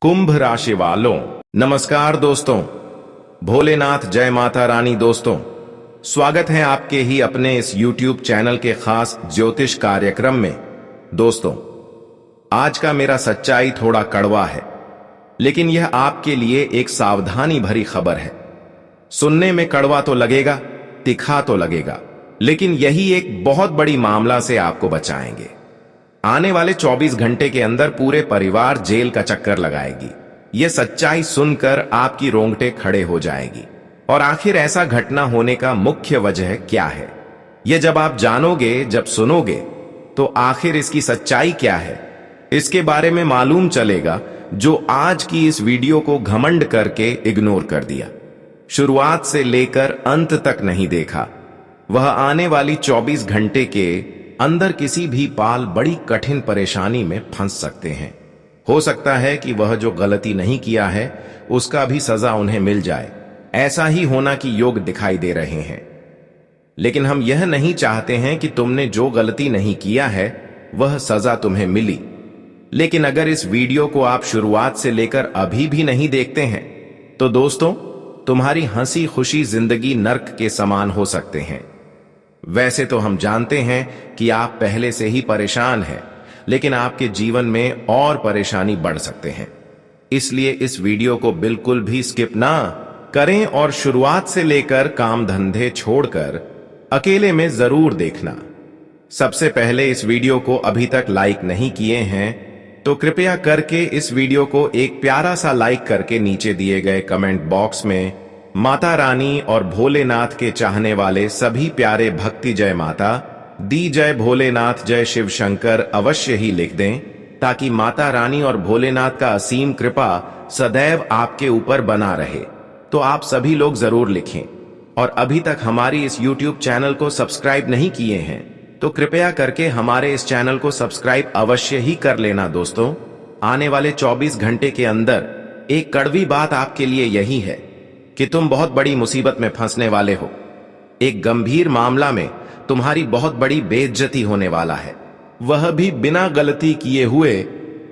कुंभ राशि वालों, नमस्कार दोस्तों। भोलेनाथ जय माता रानी। दोस्तों, स्वागत है आपके ही अपने इस YouTube चैनल के खास ज्योतिष कार्यक्रम में। दोस्तों, आज का मेरा सच्चाई थोड़ा कड़वा है, लेकिन यह आपके लिए एक सावधानी भरी खबर है। सुनने में कड़वा तो लगेगा, तिखा तो लगेगा, लेकिन यही एक बहुत बड़ी मामला से आपको बचाएंगे। आने वाले 24 घंटे के अंदर पूरे परिवार जेल का चक्कर लगाएगी। यह सच्चाई सुनकर आपकी रोंगटे खड़े हो जाएगी। और आखिर ऐसा घटना होने का मुख्य वजह क्या है, यह जब आप जानोगे, जब सुनोगे, तो आखिर इसकी सच्चाई क्या है, इसके बारे में मालूम चलेगा। जो आज की इस वीडियो को घमंड करके इग्नोर कर दिया, शुरुआत से लेकर अंत तक नहीं देखा, वह आने वाली 24 घंटे के अंदर किसी भी पाल बड़ी कठिन परेशानी में फंस सकते हैं। हो सकता है कि वह जो गलती नहीं किया है उसका भी सजा उन्हें मिल जाए। ऐसा ही होना की योग दिखाई दे रहे हैं। लेकिन हम यह नहीं चाहते हैं कि तुमने जो गलती नहीं किया है वह सजा तुम्हें मिली। लेकिन अगर इस वीडियो को आप शुरुआत से लेकर अभी भी नहीं देखते हैं तो दोस्तों, तुम्हारी हंसी खुशी जिंदगी नर्क के समान हो सकते हैं। वैसे तो हम जानते हैं कि आप पहले से ही परेशान हैं, लेकिन आपके जीवन में और परेशानी बढ़ सकते हैं। इसलिए इस वीडियो को बिल्कुल भी स्किप ना करें और शुरुआत से लेकर काम धंधे छोड़कर अकेले में जरूर देखना। सबसे पहले, इस वीडियो को अभी तक लाइक नहीं किए हैं तो कृपया करके इस वीडियो को एक प्यारा सा लाइक करके नीचे दिए गए कमेंट बॉक्स में माता रानी और भोलेनाथ के चाहने वाले सभी प्यारे भक्ति जय माता दी, जय भोलेनाथ, जय शिव शंकर अवश्य ही लिख दें, ताकि माता रानी और भोलेनाथ का असीम कृपा सदैव आपके ऊपर बना रहे। तो आप सभी लोग जरूर लिखें। और अभी तक हमारी इस YouTube चैनल को सब्सक्राइब नहीं किए हैं तो कृपया करके हमारे इस चैनल को सब्सक्राइब अवश्य ही कर लेना। दोस्तों, आने वाले 24 घंटे के अंदर एक कड़वी बात आपके लिए यही है कि तुम बहुत बड़ी मुसीबत में फंसने वाले हो। एक गंभीर मामला में तुम्हारी बहुत बड़ी बेइज्जती होने वाला है, वह भी बिना गलती किए हुए।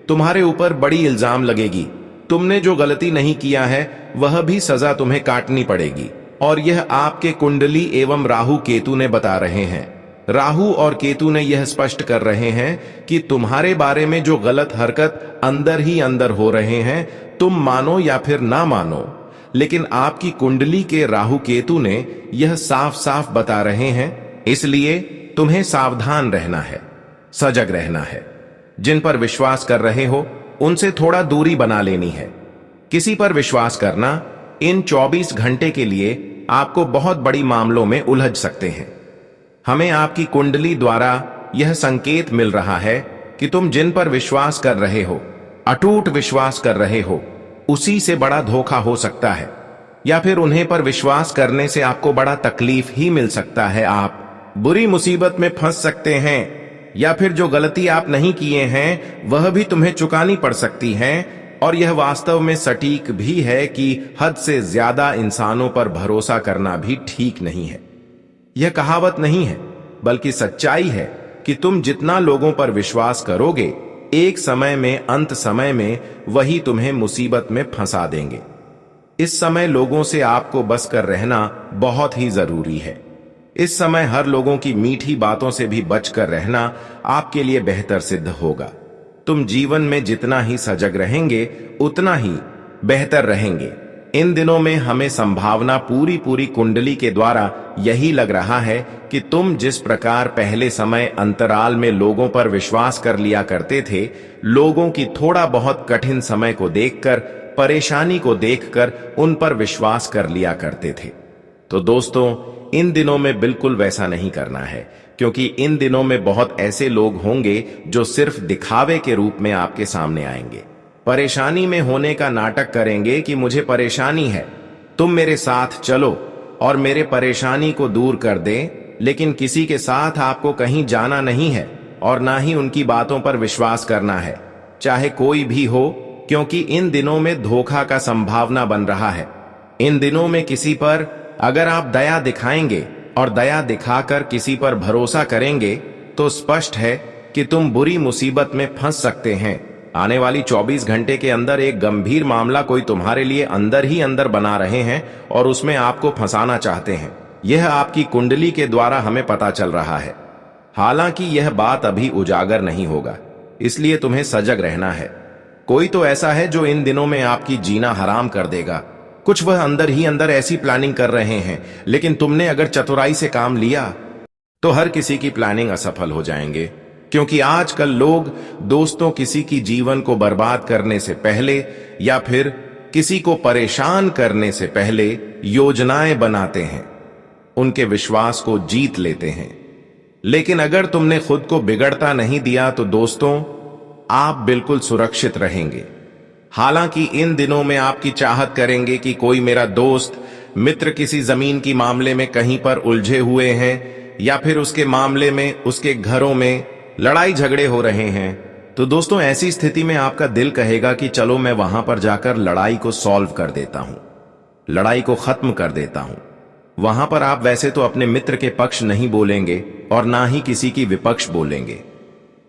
तुम्हारे ऊपर बड़ी इल्जाम लगेगी। तुमने जो गलती नहीं किया है वह भी सजा तुम्हें काटनी पड़ेगी। और यह आपके कुंडली एवं राहु केतु ने बता रहे हैं। राहु और केतु ने यह स्पष्ट कर रहे हैं कि तुम्हारे बारे में जो गलत हरकत अंदर ही अंदर हो रहे हैं, तुम मानो या फिर ना मानो, लेकिन आपकी कुंडली के राहु केतु ने यह साफ साफ बता रहे हैं। इसलिए तुम्हें सावधान रहना है, सजग रहना है। जिन पर विश्वास कर रहे हो उनसे थोड़ा दूरी बना लेनी है। किसी पर विश्वास करना इन 24 घंटे के लिए आपको बहुत बड़ी मामलों में उलझ सकते हैं। हमें आपकी कुंडली द्वारा यह संकेत मिल रहा है कि तुम जिन पर विश्वास कर रहे हो, अटूट विश्वास कर रहे हो, उसी से बड़ा धोखा हो सकता है, या फिर उन्हें पर विश्वास करने से आपको बड़ा तकलीफ ही मिल सकता है। आप बुरी मुसीबत में फंस सकते हैं, या फिर जो गलती आप नहीं किए हैं वह भी तुम्हें चुकानी पड़ सकती है। और यह वास्तव में सटीक भी है कि हद से ज्यादा इंसानों पर भरोसा करना भी ठीक नहीं है। यह कहावत नहीं है, बल्कि सच्चाई है कि तुम जितना लोगों पर विश्वास करोगे, एक समय में, अंत समय में वही तुम्हें मुसीबत में फंसा देंगे। इस समय लोगों से आपको बच कर रहना बहुत ही जरूरी है। इस समय हर लोगों की मीठी बातों से भी बचकर रहना आपके लिए बेहतर सिद्ध होगा। तुम जीवन में जितना ही सजग रहेंगे उतना ही बेहतर रहेंगे। इन दिनों में हमें संभावना पूरी कुंडली के द्वारा यही लग रहा है कि तुम जिस प्रकार पहले समय अंतराल में लोगों पर विश्वास कर लिया करते थे, लोगों की थोड़ा बहुत कठिन समय को देखकर, परेशानी को देखकर उन पर विश्वास कर लिया करते थे। तो दोस्तों, इन दिनों में बिल्कुल वैसा नहीं करना है, क्योंकि इन दिनों में बहुत ऐसे लोग होंगे जो सिर्फ दिखावे के रूप में आपके सामने आएंगे, परेशानी में होने का नाटक करेंगे कि मुझे परेशानी है, तुम मेरे साथ चलो और मेरे परेशानी को दूर कर दे। लेकिन किसी के साथ आपको कहीं जाना नहीं है और ना ही उनकी बातों पर विश्वास करना है, चाहे कोई भी हो, क्योंकि इन दिनों में धोखा का संभावना बन रहा है। इन दिनों में किसी पर अगर आप दया दिखाएंगे और दया दिखाकर किसी पर भरोसा करेंगे तो स्पष्ट है कि तुम बुरी मुसीबत में फंस सकते हैं। आने वाली 24 घंटे के अंदर एक गंभीर मामला कोई तुम्हारे लिए अंदर ही अंदर बना रहे हैं और उसमें आपको फंसाना चाहते हैं। यह आपकी कुंडली के द्वारा हमें पता चल रहा है। हालांकि यह बात अभी उजागर नहीं होगा, इसलिए तुम्हें सजग रहना है। कोई तो ऐसा है जो इन दिनों में आपकी जीना हराम कर देगा। कुछ वह अंदर ही अंदर ऐसी प्लानिंग कर रहे हैं, लेकिन तुमने अगर चतुराई से काम लिया तो हर किसी की प्लानिंग असफल हो जाएंगे। क्योंकि आजकल लोग दोस्तों किसी की जीवन को बर्बाद करने से पहले या फिर किसी को परेशान करने से पहले योजनाएं बनाते हैं, उनके विश्वास को जीत लेते हैं। लेकिन अगर तुमने खुद को बिगड़ता नहीं दिया तो दोस्तों आप बिल्कुल सुरक्षित रहेंगे। हालांकि इन दिनों में आपकी चाहत करेंगे कि कोई मेरा दोस्त मित्र किसी जमीन की मामले में कहीं पर उलझे हुए हैं या फिर उसके मामले में उसके घरों में लड़ाई झगड़े हो रहे हैं, तो दोस्तों ऐसी स्थिति में आपका दिल कहेगा कि चलो मैं वहां पर जाकर लड़ाई को सॉल्व कर देता हूं, लड़ाई को खत्म कर देता हूं। वहां पर आप वैसे तो अपने मित्र के पक्ष नहीं बोलेंगे और ना ही किसी की विपक्ष बोलेंगे,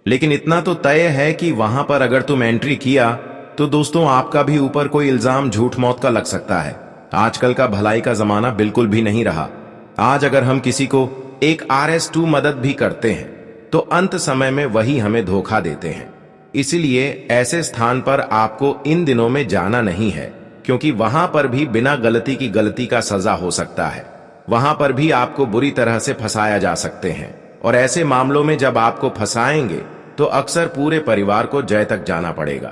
लेकिन इतना तो तय है कि वहां पर अगर तुम एंट्री किया तो दोस्तों आपका भी ऊपर कोई इल्जाम झूठ मौत का लग सकता है। आजकल का भलाई का जमाना बिल्कुल भी नहीं रहा। आज अगर हम किसी को एक RS2 मदद भी करते हैं तो अंत समय में वही हमें धोखा देते हैं। इसलिए ऐसे स्थान पर आपको इन दिनों में जाना नहीं है, क्योंकि वहां पर भी बिना गलती की गलती का सजा हो सकता है। वहां पर भी आपको बुरी तरह से फंसाया जा सकते हैं, और ऐसे मामलों में जब आपको फंसाएंगे तो अक्सर पूरे परिवार को जय तक जाना पड़ेगा।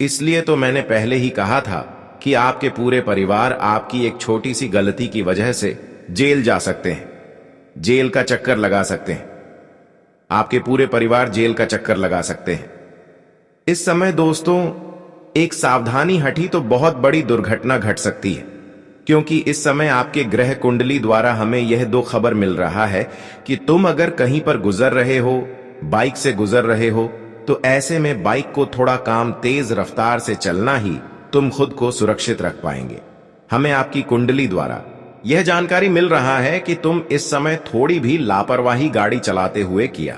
इसलिए तो मैंने पहले ही कहा था कि आपके पूरे परिवार आपकी एक छोटी सी गलती की वजह से जेल जा सकते हैं, जेल का चक्कर लगा सकते हैं। आपके पूरे परिवार जेल का चक्कर लगा सकते हैं। इस समय दोस्तों एक सावधानी हटी तो बहुत बड़ी दुर्घटना घट सकती है, क्योंकि इस समय आपके ग्रह कुंडली द्वारा हमें यह 2 खबर मिल रहा है कि तुम अगर कहीं पर गुजर रहे हो, बाइक से गुजर रहे हो, तो ऐसे में बाइक को थोड़ा काम तेज रफ्तार से चलना ही तुम खुद को सुरक्षित रख पाएंगे। हमें आपकी कुंडली द्वारा यह जानकारी मिल रहा है कि तुम इस समय थोड़ी भी लापरवाही गाड़ी चलाते हुए किया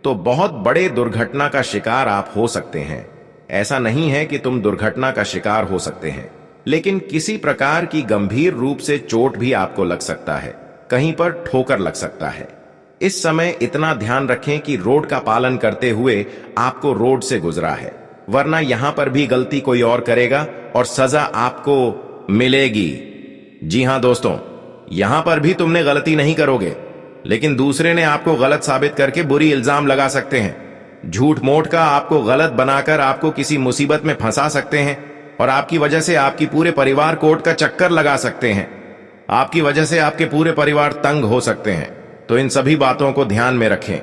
तो बहुत बड़े दुर्घटना का शिकार आप हो सकते हैं। ऐसा नहीं है कि तुम दुर्घटना का शिकार हो सकते हैं, लेकिन किसी प्रकार की गंभीर रूप से चोट भी आपको लग सकता है, कहीं पर ठोकर लग सकता है। इस समय इतना ध्यान रखें कि रोड का पालन करते हुए आपको रोड से गुजरा है, वरना यहां पर भी गलती कोई और करेगा और सजा आपको मिलेगी। जी हां दोस्तों, यहां पर भी तुमने गलती नहीं करोगे, लेकिन दूसरे ने आपको गलत साबित करके बुरी इल्जाम लगा सकते हैं। झूठ मूठ का आपको गलत बनाकर आपको किसी मुसीबत में फंसा सकते हैं, और आपकी वजह से आपकी पूरे परिवार कोर्ट का चक्कर लगा सकते हैं। आपकी वजह से आपके पूरे परिवार तंग हो सकते हैं। तो इन सभी बातों को ध्यान में रखें।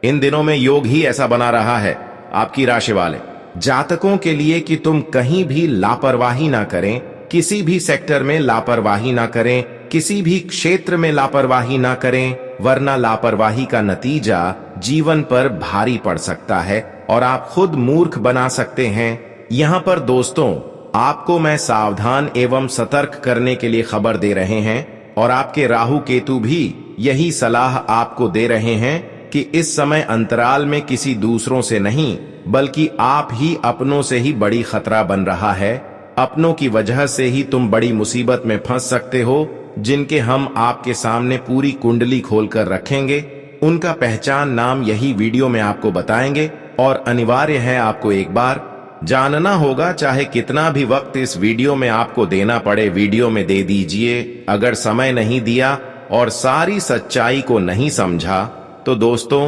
इन दिनों में योग ही ऐसा बना रहा है आपकी राशि वाले जातकों के लिए कि तुम कहीं भी लापरवाही ना करें, किसी भी सेक्टर में लापरवाही ना करें, किसी भी क्षेत्र में लापरवाही ना करें, वरना लापरवाही का नतीजा जीवन पर भारी पड़ सकता है और आप खुद मूर्ख बना सकते हैं। यहां पर दोस्तों आपको मैं सावधान एवं सतर्क करने के लिए खबर दे रहे हैं, और आपके राहु केतु भी यही सलाह आपको दे रहे हैं कि इस समय अंतराल में किसी दूसरों से नहीं बल्कि आप ही अपनों से ही बड़ी खतरा बन रहा है। अपनों की वजह से ही तुम बड़ी मुसीबत में फंस सकते हो, जिनके हम आपके सामने पूरी कुंडली खोलकर रखेंगे। उनका पहचान नाम यही वीडियो में आपको बताएंगे, और अनिवार्य है आपको एक बार जानना होगा, चाहे कितना भी वक्त इस वीडियो में आपको देना पड़े वीडियो में दे दीजिए। अगर समय नहीं दिया और सारी सच्चाई को नहीं समझा तो दोस्तों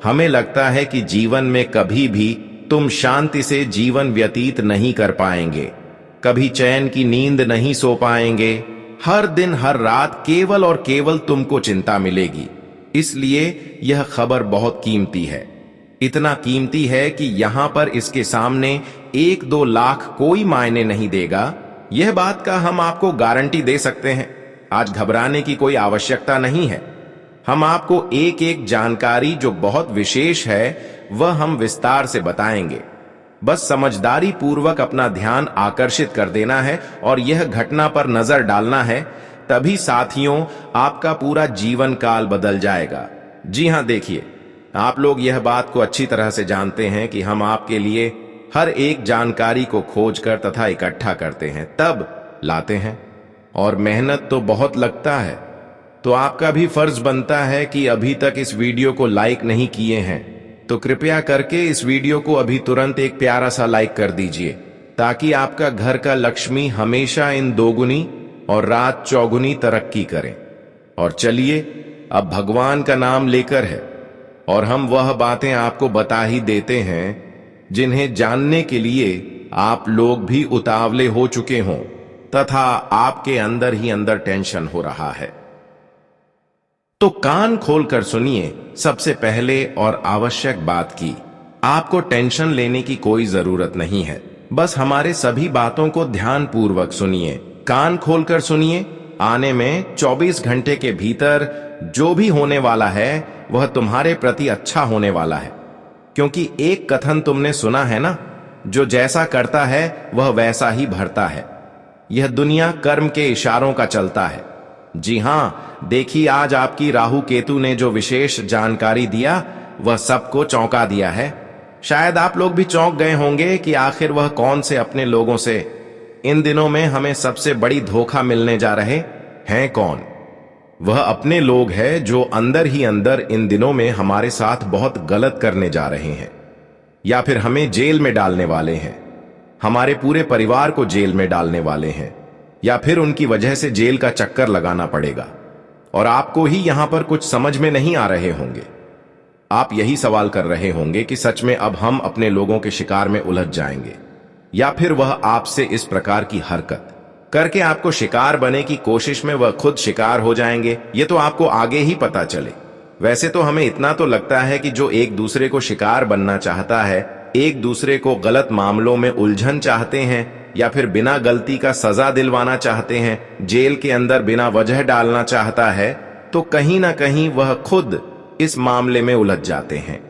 हमें लगता है कि जीवन में कभी भी तुम शांति से जीवन व्यतीत नहीं कर पाएंगे, कभी चैन की नींद नहीं सो पाएंगे। हर दिन हर रात केवल और केवल तुमको चिंता मिलेगी। इसलिए यह खबर बहुत कीमती है, इतना कीमती है कि यहां पर इसके सामने 1-2 लाख कोई मायने नहीं देगा। यह बात का हम आपको गारंटी दे सकते हैं। आज घबराने की कोई आवश्यकता नहीं है। हम आपको एक एक जानकारी जो बहुत विशेष है वह हम विस्तार से बताएंगे। बस समझदारी पूर्वक अपना ध्यान आकर्षित कर देना है और यह घटना पर नजर डालना है, तभी साथियों आपका पूरा जीवन काल बदल जाएगा। जी हां, देखिए आप लोग यह बात को अच्छी तरह से जानते हैं कि हम आपके लिए हर एक जानकारी को खोजकर तथा इकट्ठा करते हैं, तब लाते हैं। और मेहनत तो बहुत लगता है। तो आपका भी फर्ज बनता है कि अभी तक इस वीडियो को लाइक नहीं किए हैं तो कृपया करके इस वीडियो को अभी तुरंत एक प्यारा सा लाइक कर दीजिए, ताकि आपका घर का लक्ष्मी हमेशा इन दोगुनी और रात चौगुनी तरक्की करे। और चलिए, अब भगवान का नाम लेकर है और हम वह बातें आपको बता ही देते हैं जिन्हें जानने के लिए आप लोग भी उतावले हो चुके हों तथा आपके अंदर ही अंदर टेंशन हो रहा है। तो कान खोलकर सुनिए। सबसे पहले और आवश्यक बात की, आपको टेंशन लेने की कोई जरूरत नहीं है। बस हमारे सभी बातों को ध्यान पूर्वक सुनिए, कान खोलकर सुनिए। आने में 24 घंटे के भीतर जो भी होने वाला है वह तुम्हारे प्रति अच्छा होने वाला है। क्योंकि एक कथन तुमने सुना है ना, जो जैसा करता है वह वैसा ही भरता है। यह दुनिया कर्म के इशारों का चलता है। जी हां, देखिए आज आपकी राहु केतु ने जो विशेष जानकारी दिया वह सबको चौंका दिया है। शायद आप लोग भी चौंक गए होंगे कि आखिर वह कौन से अपने लोगों से इन दिनों में हमें सबसे बड़ी धोखा मिलने जा रहे हैं। कौन? वह अपने लोग हैं जो अंदर ही अंदर इन दिनों में हमारे साथ बहुत गलत करने जा रहे हैं, या फिर हमें जेल में डालने वाले हैं, हमारे पूरे परिवार को जेल में डालने वाले हैं, या फिर उनकी वजह से जेल का चक्कर लगाना पड़ेगा। और आपको ही यहां पर कुछ समझ में नहीं आ रहे होंगे। आप यही सवाल कर रहे होंगे कि सच में अब हम अपने लोगों के शिकार में उलझ जाएंगे, या फिर वह आपसे इस प्रकार की हरकत करके आपको शिकार बने की कोशिश में वह खुद शिकार हो जाएंगे। ये तो आपको आगे ही पता चले। वैसे तो हमें इतना तो लगता है कि जो एक दूसरे को शिकार बनना चाहता है, एक दूसरे को गलत मामलों में उलझन चाहते हैं, या फिर बिना गलती का सजा दिलवाना चाहते हैं, जेल के अंदर बिना वजह डालना चाहता है, तो कहीं ना कहीं वह खुद इस मामले में उलझ जाते हैं।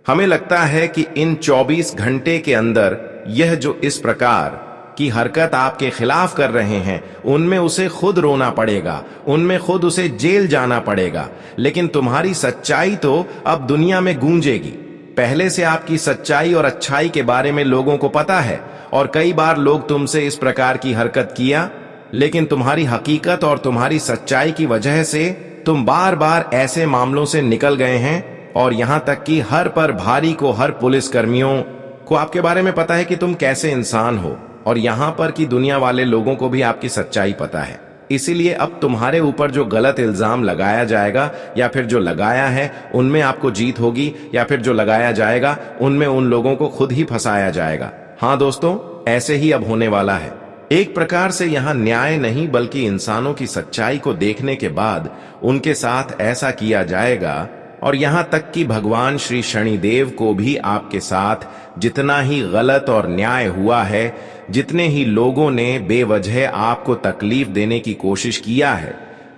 हमें लगता है कि इन 24 घंटे के अंदर यह जो इस प्रकार की हरकत आपके खिलाफ कर रहे हैं, उनमें उसे खुद रोना पड़ेगा, उनमें खुद उसे जेल जाना पड़ेगा। लेकिन तुम्हारी सच्चाई तो अब दुनिया में गूंजेगी। पहले से आपकी सच्चाई और अच्छाई के बारे में लोगों को पता है, और कई बार लोग तुमसे इस प्रकार की हरकत किया, लेकिन तुम्हारी हकीकत और तुम्हारी सच्चाई की वजह से तुम बार बार ऐसे मामलों से निकल गए हैं। और यहां तक कि हर पर भारी को, हर पुलिस कर्मियों को आपके बारे में पता है कि तुम कैसे इंसान हो, और यहां पर की दुनिया वाले लोगों को भी आपकी सच्चाई पता है। इसीलिए अब तुम्हारे ऊपर जो गलत इल्जाम लगाया जाएगा, या फिर जो लगाया है उनमें आपको जीत होगी, या फिर जो लगाया जाएगा उनमें उन लोगों को खुद ही फंसाया जाएगा। हाँ दोस्तों, ऐसे ही अब होने वाला है। एक प्रकार से यहां न्याय नहीं बल्कि इंसानों की सच्चाई को देखने के बाद उनके साथ ऐसा किया जाएगा। और यहां तक कि भगवान श्री शनिदेव को भी आपके साथ जितना ही गलत और न्याय हुआ है, जितने ही लोगों ने बेवजह आपको तकलीफ देने की कोशिश किया है,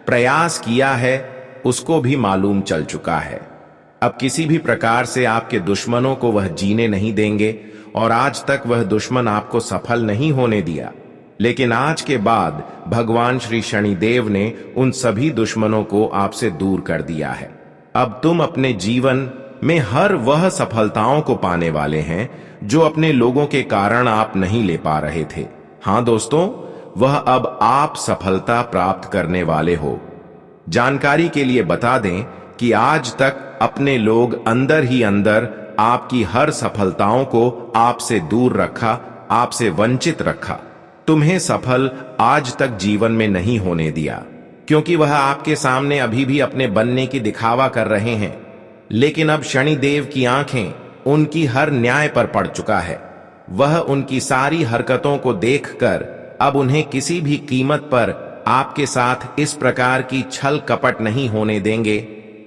प्रयास किया है, उसको भी मालूम चल चुका है। अब किसी भी प्रकार से आपके दुश्मनों को वह जीने नहीं देंगे, और आज तक वह दुश्मन आपको सफल नहीं होने दिया। लेकिन आज के बाद भगवान श्री शनिदेव ने उन सभी दुश्मनों को आपसे दूर कर दिया है। अब तुम अपने जीवन में हर वह सफलताओं को पाने वाले हैं जो अपने लोगों के कारण आप नहीं ले पा रहे थे। हां दोस्तों, वह अब आप सफलता प्राप्त करने वाले हो। जानकारी के लिए बता दें कि आज तक अपने लोग अंदर ही अंदर आपकी हर सफलताओं को आपसे दूर रखा, आपसे वंचित रखा, तुम्हें सफल आज तक जीवन में नहीं होने दिया, क्योंकि वह आपके सामने अभी भी अपने बनने की दिखावा कर रहे हैं। लेकिन अब शनिदेव की आंखें उनकी हर न्याय पर पड़ चुका है। वह उनकी सारी हरकतों को देखकर अब उन्हें किसी भी कीमत पर आपके साथ इस प्रकार की छल कपट नहीं होने देंगे।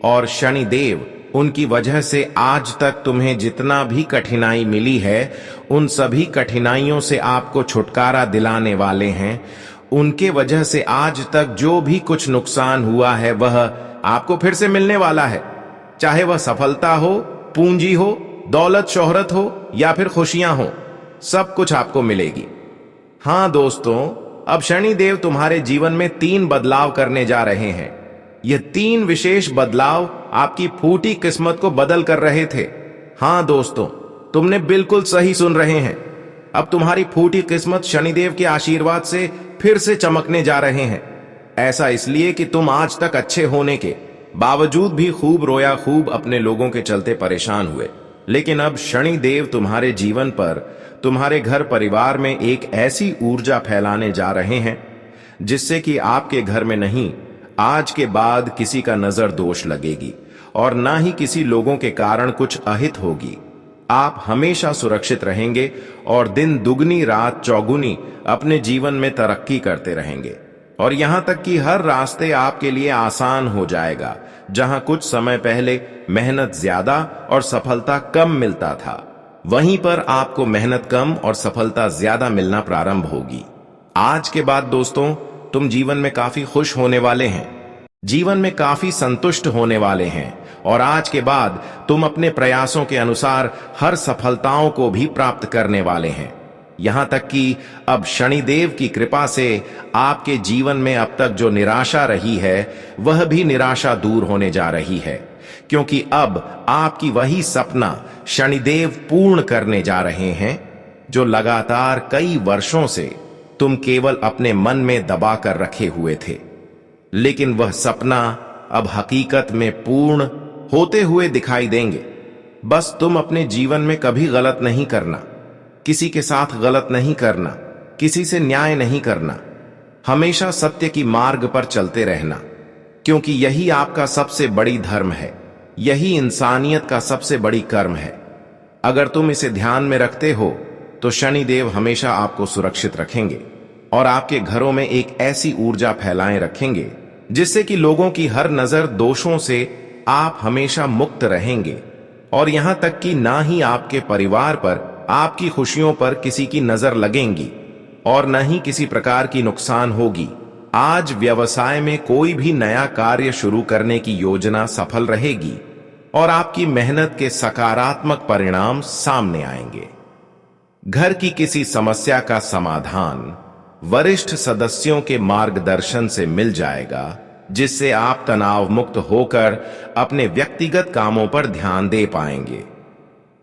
और शनिदेव उनकी वजह से आज तक तुम्हें जितना भी कठिनाई मिली है, उन सभी कठिनाइयों से आपको छुटकारा दिलाने वाले हैं। उनके वजह से आज तक जो भी कुछ नुकसान हुआ है वह आपको फिर से मिलने वाला है। चाहे वह सफलता हो, पूंजी हो, दौलत शोहरत हो, या फिर खुशियां हो, सब कुछ आपको मिलेगी। हां दोस्तों, अब शनिदेव तुम्हारे जीवन में 3 बदलाव करने जा रहे हैं। ये 3 विशेष बदलाव आपकी फूटी किस्मत को बदल कर रहे थे। हां दोस्तों, तुमने बिल्कुल सही सुन रहे हैं। अब तुम्हारी फूटी किस्मत शनिदेव के आशीर्वाद से फिर से चमकने जा रहे हैं। ऐसा इसलिए कि तुम आज तक अच्छे होने के बावजूद भी खूब रोया, खूब अपने लोगों के चलते परेशान हुए। लेकिन अब शनिदेव तुम्हारे जीवन पर, तुम्हारे घर परिवार में एक ऐसी ऊर्जा फैलाने जा रहे हैं जिससे कि आपके घर में नहीं, आज के बाद किसी का नजर दोष लगेगी और ना ही किसी लोगों के कारण कुछ अहित होगी। आप हमेशा सुरक्षित रहेंगे और दिन दुगनी रात चौगुनी अपने जीवन में तरक्की करते रहेंगे। और यहां तक कि हर रास्ते आपके लिए आसान हो जाएगा। जहां कुछ समय पहले मेहनत ज्यादा और सफलता कम मिलता था, वहीं पर आपको मेहनत कम और सफलता ज्यादा मिलना प्रारंभ होगी। आज के बाद दोस्तों, तुम जीवन में काफी खुश होने वाले हैं, जीवन में काफी संतुष्ट होने वाले हैं और आज के बाद तुम अपने प्रयासों के अनुसार हर सफलताओं को भी प्राप्त करने वाले हैं। यहां तक कि अब शनिदेव की कृपा से आपके जीवन में अब तक जो निराशा रही है, वह भी निराशा दूर होने जा रही है, क्योंकि अब आपकी वही सपना शनिदेव पूर्ण करने जा रहे हैं जो लगातार कई वर्षों से तुम केवल अपने मन में दबा कर रखे हुए थे। लेकिन वह सपना अब हकीकत में पूर्ण होते हुए दिखाई देंगे। बस तुम अपने जीवन में कभी गलत नहीं करना, किसी के साथ गलत नहीं करना, किसी से न्याय नहीं करना, हमेशा सत्य की मार्ग पर चलते रहना, क्योंकि यही आपका सबसे बड़ी धर्म है, यही इंसानियत का सबसे बड़ी कर्म है। अगर तुम इसे ध्यान में रखते हो तो शनिदेव हमेशा आपको सुरक्षित रखेंगे और आपके घरों में एक ऐसी ऊर्जा फैलाए रखेंगे जिससे कि लोगों की हर नजर दोषों से आप हमेशा मुक्त रहेंगे। और यहां तक कि ना ही आपके परिवार पर, आपकी खुशियों पर किसी की नजर लगेंगी और न ही किसी प्रकार की नुकसान होगी। आज व्यवसाय में कोई भी नया कार्य शुरू करने की योजना सफल रहेगी और आपकी मेहनत के सकारात्मक परिणाम सामने आएंगे। घर की किसी समस्या का समाधान वरिष्ठ सदस्यों के मार्गदर्शन से मिल जाएगा, जिससे आप तनाव मुक्त होकर अपने व्यक्तिगत कामों पर ध्यान दे पाएंगे।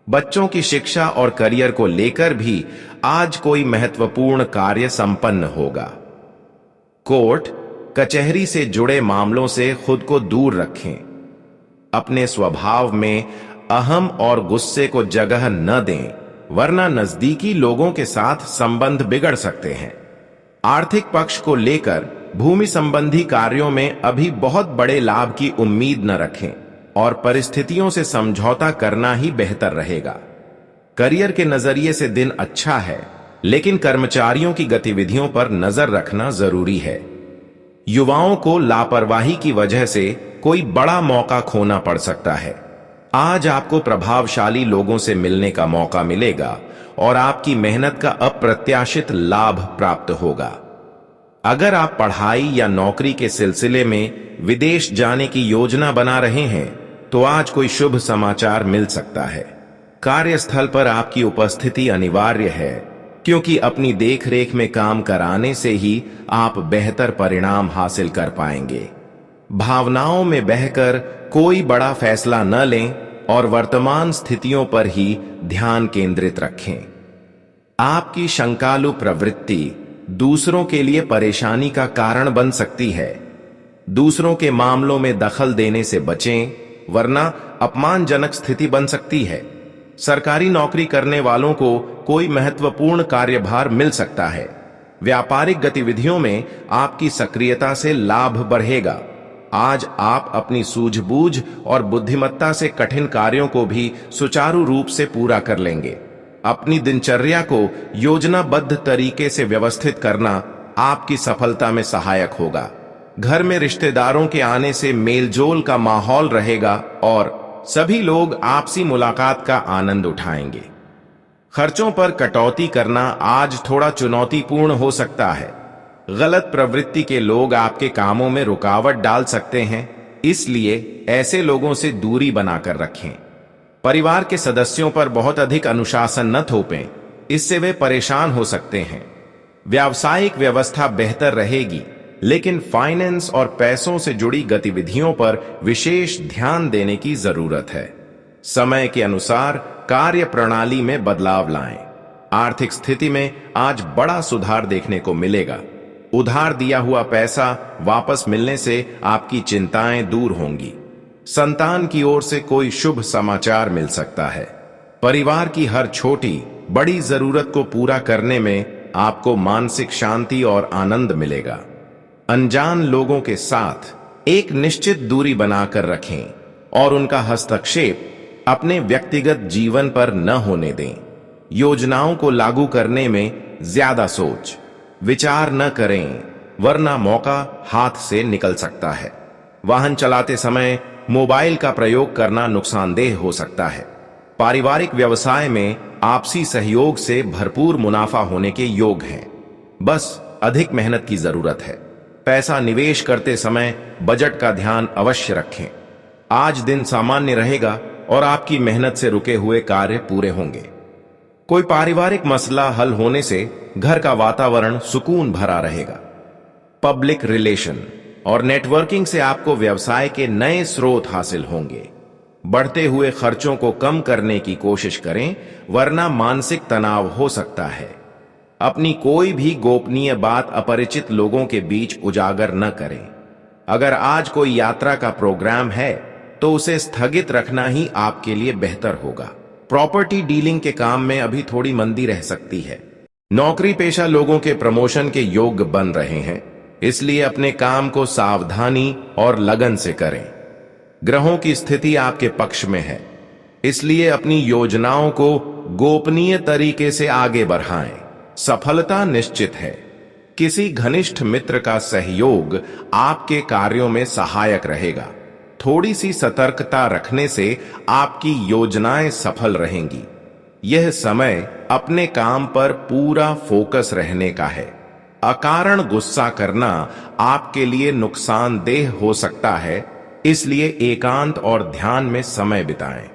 बच्चों की शिक्षा और करियर को लेकर भी आज कोई महत्वपूर्ण कार्य संपन्न होगा। कोर्ट कचहरी से जुड़े मामलों से खुद को दूर रखें। अपने स्वभाव में अहम और गुस्से को जगह न दें, वरना नजदीकी लोगों के साथ संबंध बिगड़ सकते हैं। आर्थिक पक्ष को लेकर भूमि संबंधी कार्यों में अभी बहुत बड़े लाभ की उम्मीद न रखें और परिस्थितियों से समझौता करना ही बेहतर रहेगा। करियर के नजरिए से दिन अच्छा है, लेकिन कर्मचारियों की गतिविधियों पर नजर रखना जरूरी है। युवाओं को लापरवाही की वजह से कोई बड़ा मौका खोना पड़ सकता है। आज आपको प्रभावशाली लोगों से मिलने का मौका मिलेगा और आपकी मेहनत का अप्रत्याशित लाभ प्राप्त होगा। अगर आप पढ़ाई या नौकरी के सिलसिले में विदेश जाने की योजना बना रहे हैं, तो आज कोई शुभ समाचार मिल सकता है। कार्यस्थल पर आपकी उपस्थिति अनिवार्य है, क्योंकि अपनी देखरेख में काम कराने से ही आप बेहतर परिणाम हासिल कर पाएंगे। भावनाओं में बहकर कोई बड़ा फैसला न लें और वर्तमान स्थितियों पर ही ध्यान केंद्रित रखें। आपकी शंकालु प्रवृत्ति दूसरों के लिए परेशानी का कारण बन सकती है। दूसरों के मामलों में दखल देने से बचें, वरना अपमानजनक स्थिति बन सकती है। सरकारी नौकरी करने वालों को कोई महत्वपूर्ण कार्यभार मिल सकता है। व्यापारिक गतिविधियों में आपकी सक्रियता से लाभ बढ़ेगा। आज आप अपनी सूझबूझ और बुद्धिमत्ता से कठिन कार्यों को भी सुचारू रूप से पूरा कर लेंगे। अपनी दिनचर्या को योजनाबद्ध तरीके से व्यवस्थित करना आपकी सफलता में सहायक होगा। घर में रिश्तेदारों के आने से मेलजोल का माहौल रहेगा और सभी लोग आपसी मुलाकात का आनंद उठाएंगे। खर्चों पर कटौती करना आज थोड़ा चुनौतीपूर्ण हो सकता है। गलत प्रवृत्ति के लोग आपके कामों में रुकावट डाल सकते हैं, इसलिए ऐसे लोगों से दूरी बनाकर रखें। परिवार के सदस्यों पर बहुत अधिक अनुशासन न थोपें, इससे वे परेशान हो सकते हैं। व्यावसायिक व्यवस्था बेहतर रहेगी, लेकिन फाइनेंस और पैसों से जुड़ी गतिविधियों पर विशेष ध्यान देने की जरूरत है। समय के अनुसार कार्य प्रणाली में बदलाव लाएं। आर्थिक स्थिति में आज बड़ा सुधार देखने को मिलेगा। उधार दिया हुआ पैसा वापस मिलने से आपकी चिंताएं दूर होंगी। संतान की ओर से कोई शुभ समाचार मिल सकता है। परिवार की हर छोटी बड़ी जरूरत को पूरा करने में आपको मानसिक शांति और आनंद मिलेगा। अनजान लोगों के साथ एक निश्चित दूरी बनाकर रखें और उनका हस्तक्षेप अपने व्यक्तिगत जीवन पर न होने दें। योजनाओं को लागू करने में ज्यादा सोच विचार न करें, वरना मौका हाथ से निकल सकता है। वाहन चलाते समय मोबाइल का प्रयोग करना नुकसानदेह हो सकता है। पारिवारिक व्यवसाय में आपसी सहयोग से भरपूर मुनाफा होने के योग हैं। बस अधिक मेहनत की जरूरत है। पैसा निवेश करते समय बजट का ध्यान अवश्य रखें। आज दिन सामान्य रहेगा और आपकी मेहनत से रुके हुए कार्य पूरे होंगे। कोई पारिवारिक मसला हल होने से घर का वातावरण सुकून भरा रहेगा। पब्लिक रिलेशन और नेटवर्किंग से आपको व्यवसाय के नए स्रोत हासिल होंगे। बढ़ते हुए खर्चों को कम करने की कोशिश करें, वरना मानसिक तनाव हो सकता है। अपनी कोई भी गोपनीय बात अपरिचित लोगों के बीच उजागर न करें। अगर आज कोई यात्रा का प्रोग्राम है तो उसे स्थगित रखना ही आपके लिए बेहतर होगा। प्रॉपर्टी डीलिंग के काम में अभी थोड़ी मंदी रह सकती है। नौकरी पेशा लोगों के प्रमोशन के योग बन रहे हैं, इसलिए अपने काम को सावधानी और लगन से करें। ग्रहों की स्थिति आपके पक्ष में है, इसलिए अपनी योजनाओं को गोपनीय तरीके से आगे बढ़ाएं। सफलता निश्चित है। किसी घनिष्ठ मित्र का सहयोग आपके कार्यों में सहायक रहेगा। थोड़ी सी सतर्कता रखने से आपकी योजनाएं सफल रहेंगी। यह समय अपने काम पर पूरा फोकस रहने का है। अकारण गुस्सा करना आपके लिए नुकसानदेह हो सकता है, इसलिए एकांत और ध्यान में समय बिताएं।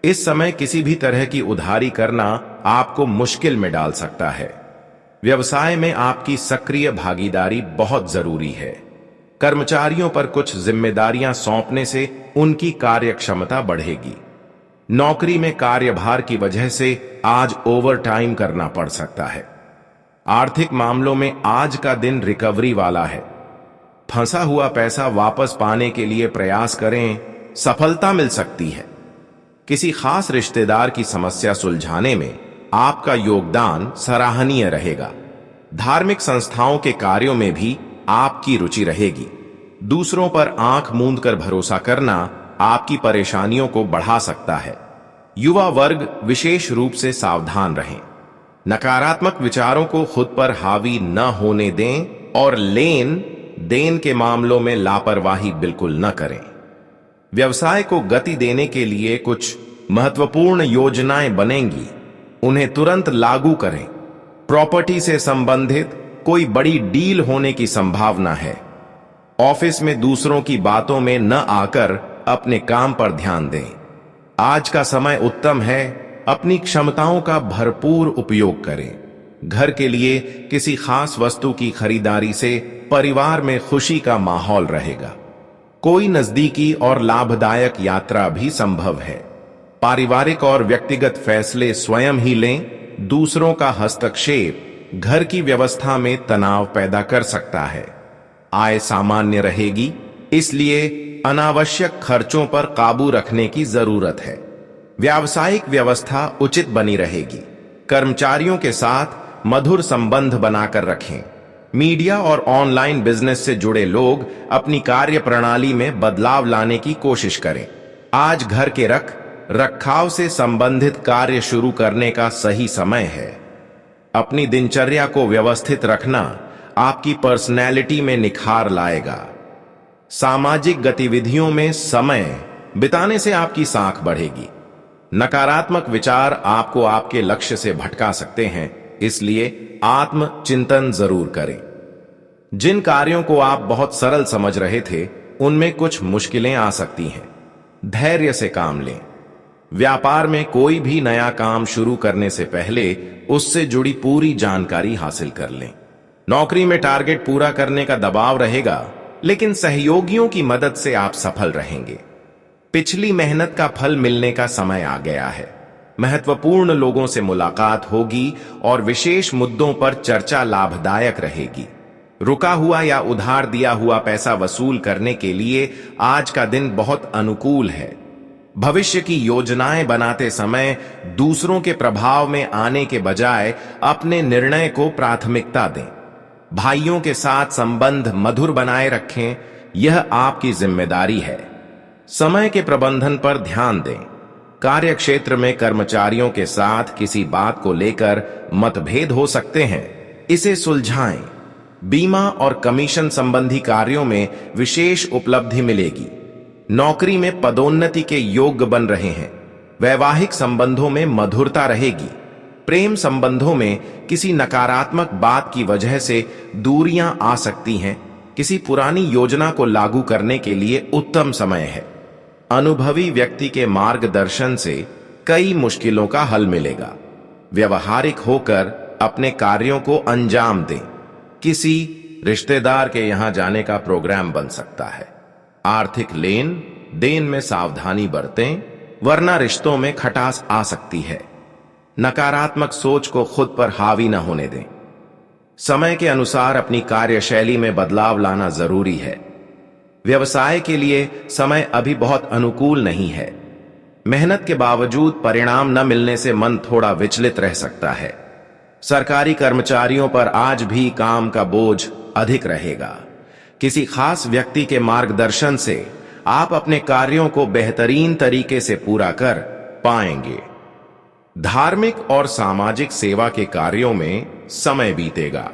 इस समय किसी भी तरह की उधारी करना आपको मुश्किल में डाल सकता है। व्यवसाय में आपकी सक्रिय भागीदारी बहुत जरूरी है। कर्मचारियों पर कुछ जिम्मेदारियां सौंपने से उनकी कार्यक्षमता बढ़ेगी। नौकरी में कार्यभार की वजह से आज ओवरटाइम करना पड़ सकता है। आर्थिक मामलों में आज का दिन रिकवरी वाला है। फंसा हुआ पैसा वापस पाने के लिए प्रयास करें, सफलता मिल सकती है। किसी खास रिश्तेदार की समस्या सुलझाने में आपका योगदान सराहनीय रहेगा। धार्मिक संस्थाओं के कार्यों में भी आपकी रुचि रहेगी। दूसरों पर आंख मूंद कर भरोसा करना आपकी परेशानियों को बढ़ा सकता है। युवा वर्ग विशेष रूप से सावधान रहें। नकारात्मक विचारों को खुद पर हावी न होने दें और लेन देन के मामलों में लापरवाही बिल्कुल न करें। व्यवसाय को गति देने के लिए कुछ महत्वपूर्ण योजनाएं बनेंगी, उन्हें तुरंत लागू करें। प्रॉपर्टी से संबंधित कोई बड़ी डील होने की संभावना है। ऑफिस में दूसरों की बातों में न आकर अपने काम पर ध्यान दें। आज का समय उत्तम है, अपनी क्षमताओं का भरपूर उपयोग करें। घर के लिए किसी खास वस्तु की खरीदारी से परिवार में खुशी का माहौल रहेगा। कोई नजदीकी और लाभदायक यात्रा भी संभव है। पारिवारिक और व्यक्तिगत फैसले स्वयं ही लें। दूसरों का हस्तक्षेप घर की व्यवस्था में तनाव पैदा कर सकता है। आय सामान्य रहेगी, इसलिए अनावश्यक खर्चों पर काबू रखने की जरूरत है। व्यावसायिक व्यवस्था उचित बनी रहेगी। कर्मचारियों के साथ मधुर संबंध बनाकर रखें। मीडिया और ऑनलाइन बिजनेस से जुड़े लोग अपनी कार्य प्रणाली में बदलाव लाने की कोशिश करें। आज घर के रखाव से संबंधित कार्य शुरू करने का सही समय है। अपनी दिनचर्या को व्यवस्थित रखना आपकी पर्सनैलिटी में निखार लाएगा। सामाजिक गतिविधियों में समय बिताने से आपकी साख बढ़ेगी। नकारात्मक विचार आपको आपके लक्ष्य से भटका सकते हैं, इसलिए आत्मचिंतन जरूर करें। जिन कार्यों को आप बहुत सरल समझ रहे थे, उनमें कुछ मुश्किलें आ सकती हैं। धैर्य से काम लें। व्यापार में कोई भी नया काम शुरू करने से पहले उससे जुड़ी पूरी जानकारी हासिल कर लें। नौकरी में टारगेट पूरा करने का दबाव रहेगा, लेकिन सहयोगियों की मदद से आप सफल रहेंगे। पिछली मेहनत का फल मिलने का समय आ गया है। महत्वपूर्ण लोगों से मुलाकात होगी और विशेष मुद्दों पर चर्चा लाभदायक रहेगी। रुका हुआ या उधार दिया हुआ पैसा वसूल करने के लिए आज का दिन बहुत अनुकूल है। भविष्य की योजनाएं बनाते समय दूसरों के प्रभाव में आने के बजाय अपने निर्णय को प्राथमिकता दें। भाइयों के साथ संबंध मधुर बनाए रखें, यह आपकी जिम्मेदारी है। समय के प्रबंधन पर ध्यान दें। कार्य क्षेत्र में कर्मचारियों के साथ किसी बात को लेकर मतभेद हो सकते हैं, इसे सुलझाएं। बीमा और कमीशन संबंधी कार्यों में विशेष उपलब्धि मिलेगी। नौकरी में पदोन्नति के योग्य बन रहे हैं। वैवाहिक संबंधों में मधुरता रहेगी। प्रेम संबंधों में किसी नकारात्मक बात की वजह से दूरियां आ सकती हैं। किसी पुरानी योजना को लागू करने के लिए उत्तम समय है। अनुभवी व्यक्ति के मार्गदर्शन से कई मुश्किलों का हल मिलेगा। व्यवहारिक होकर अपने कार्यों को अंजाम दें। किसी रिश्तेदार के यहां जाने का प्रोग्राम बन सकता है। आर्थिक लेन देन में सावधानी बरतें, वरना रिश्तों में खटास आ सकती है। नकारात्मक सोच को खुद पर हावी न होने दें। समय के अनुसार अपनी कार्यशैली में बदलाव लाना जरूरी है। व्यवसाय के लिए समय अभी बहुत अनुकूल नहीं है। मेहनत के बावजूद परिणाम न मिलने से मन थोड़ा विचलित रह सकता है। सरकारी कर्मचारियों पर आज भी काम का बोझ अधिक रहेगा। किसी खास व्यक्ति के मार्गदर्शन से आप अपने कार्यों को बेहतरीन तरीके से पूरा कर पाएंगे। धार्मिक और सामाजिक सेवा के कार्यों में समय बीतेगा।